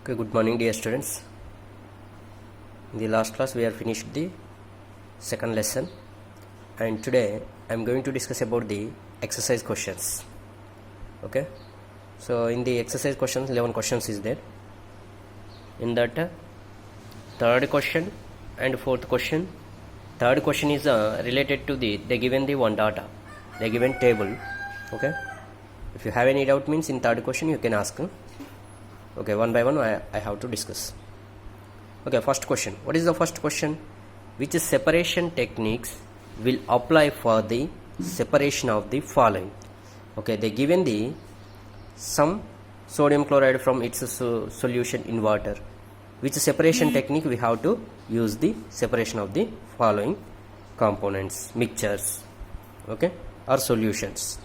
Okay, good morning dear students. In the last class we have finished the second lesson and today I am going to discuss about the exercise questions. Okay, so in the exercise questions 11 questions is there. In that third question and fourth question, third question is related to they given the one data, they given table. Okay, if you have any doubt means in third question you can ask. Okay, one by one I have to discuss. Okay, first question. What is the first question? Which separation techniques will apply for the separation of the following? Okay, they given the some sodium chloride from its solution in water. Which separation technique we have to use the separation of the following components, mixtures, okay, or solutions.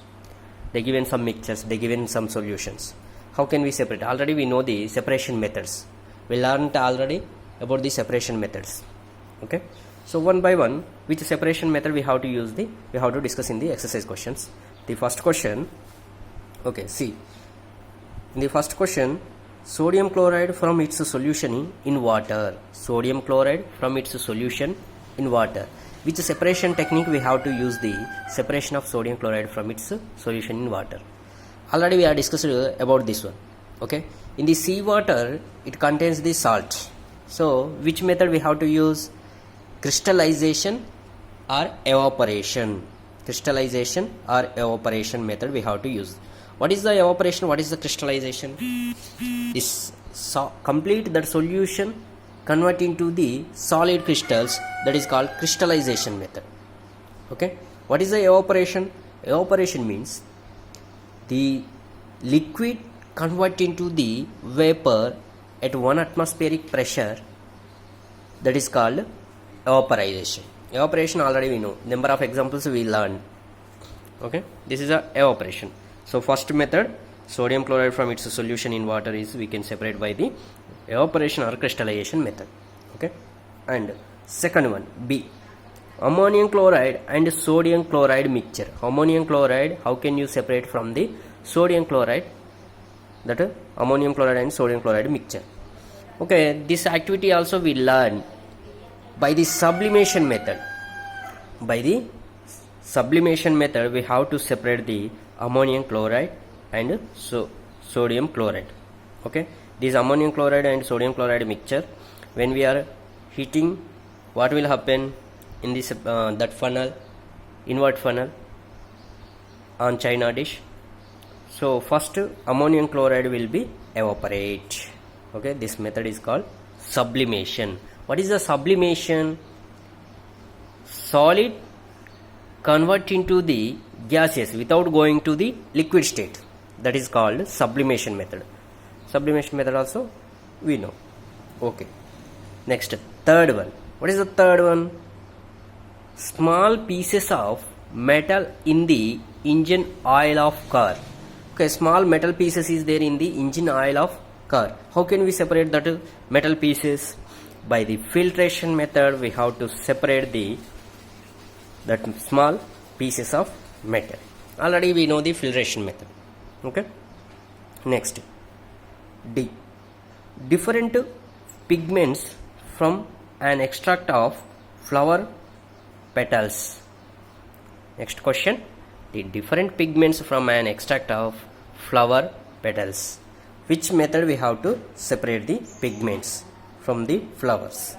They given some mixtures, they given some solutions. How can we separate? Already we know the separation methods. We learned already about the separation methods. Okay. So one by one, which separation method we have to use we have to discuss in the exercise questions. The first question, okay, see. In the first question, sodium chloride from its solution in water. Sodium chloride from its solution in water. Which separation technique we have to use the separation of sodium chloride from its solution in water? Already we are discussed about this one. Okay, in the seawater it contains the salt. So which method we have to use? Crystallization or evaporation. Crystallization or evaporation method we have to use. What is the evaporation? What is the crystallization? Is complete that solution convert into the solid crystals, that is called crystallization method. Okay, what is the evaporation? Evaporation means the liquid convert into the vapor at 1 atmospheric pressure, that is called evaporization. Evaporation already we know, number of examples we learned. Okay, this is a evaporation. So first method, sodium chloride from its solution in water is we can separate by the evaporation or crystallization method. Okay, and second one, B, ammonium chloride and sodium chloride mixture. Ammonium chloride, how can you separate from the sodium chloride? That ammonium chloride and sodium chloride mixture. Okay, this activity also we learn by the sublimation method. By the sublimation method we have to separate the ammonium chloride and sodium chloride. Okay, this ammonium chloride and sodium chloride mixture, when we are heating, what will happen in this that funnel, invert funnel on china dish? So first ammonium chloride will be evaporate. Okay, this method is called sublimation. What is the sublimation? Solid convert into the gaseous without going to the liquid state. That is called sublimation method. Sublimation method also we know. Okay. Next, third one. What is the third one? Small pieces of metal in the engine oil of car. Okay, small metal pieces is there in the engine oil of car. How can we separate that metal pieces? By the filtration method we have to separate that small pieces of metal. Already we know the filtration method. Okay. Next, D, different pigments from an extract of flower petals. Next question, the different pigments from an extract of flower petals. Which method we have to separate the pigments from the flowers?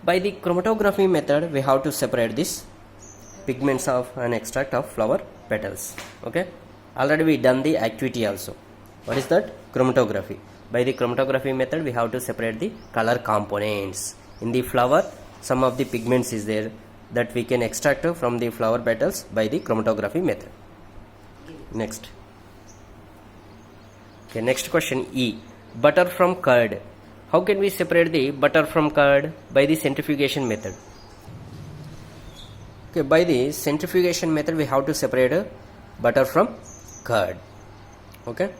By the chromatography method we have to separate this pigments of an extract of flower petals. Okay, already we done the activity also. What is that? Chromatography. By the chromatography method we have to separate the color components. In the flower some of the pigments is there that we can extract from the flower petals by the chromatography method. Next. Okay, next question, E, butter from curd. How can we separate the butter from curd? By the centrifugation method. Okay, by the centrifugation method we have to separate butter from curd. Okay,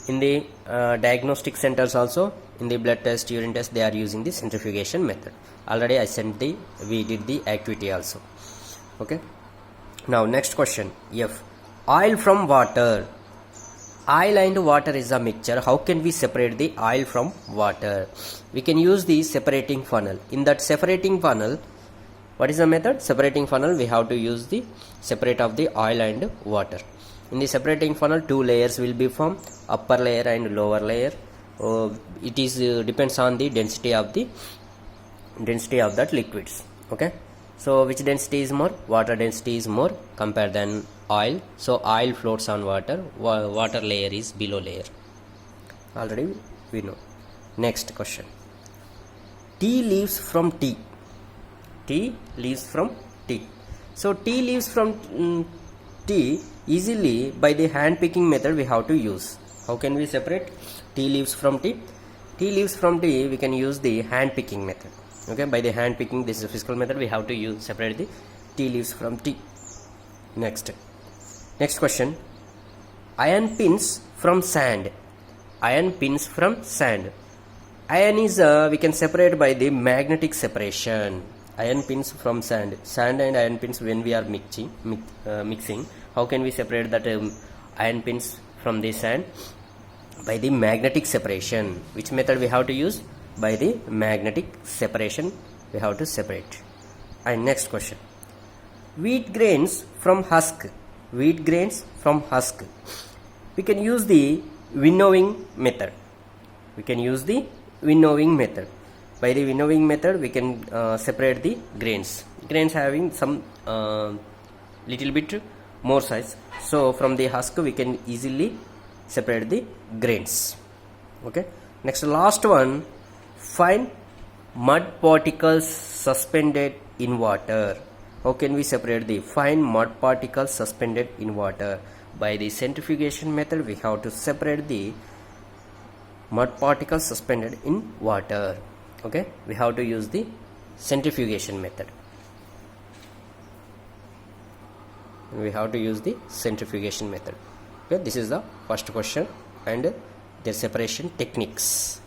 in the diagnostic centers also, in the blood test, urine test, they are using the centrifugation method. Already we did the activity also. Okay, now next question, F, oil from water. oil and water is a mixture. How can we separate the oil from water? We can use the separating funnel. In that separating funnel, what is the method? Separating funnel, we have to use the separate of the oil and water. In the separating funnel, two layers will be formed, upper layer and lower layer. It is depends on the density of that liquids. Okay, so which density is more? Water density is more compared than oil. So oil floats on water, water layer is below layer. Already we know. Next question. Tea leaves from tea. Tea leaves from tea. So tea leaves from tea easily by the hand picking method we have to use. How can we separate tea leaves from tea? Tea leaves from tea we can use the hand picking method. Okay, by the hand picking, this is a physical method, we have to use separate the tea leaves from tea. Next question. Iron pins from sand. Iron pins from sand. Iron is we can separate by the magnetic separation. Iron pins from sand. Sand and iron pins, when we are mixing, how can we separate that iron pins from the sand? By the magnetic separation. Which method we have to use? By the magnetic separation we have to separate. And next question. Wheat grains from husk. Wheat grains from husk. We can use the winnowing method. We can use the winnowing method. By the winnowing method we can separate the grains. Grains having some little bit more size. So from the husk we can easily separate the grains. Okay. Next, last one. Find mud particles suspended in water. How can we separate the fine mud particles suspended in water? By the centrifugation method we have to separate the mud particles suspended in water. Okay, we have to use the centrifugation method. We have to use the centrifugation method. Okay, this is the first question and their separation techniques.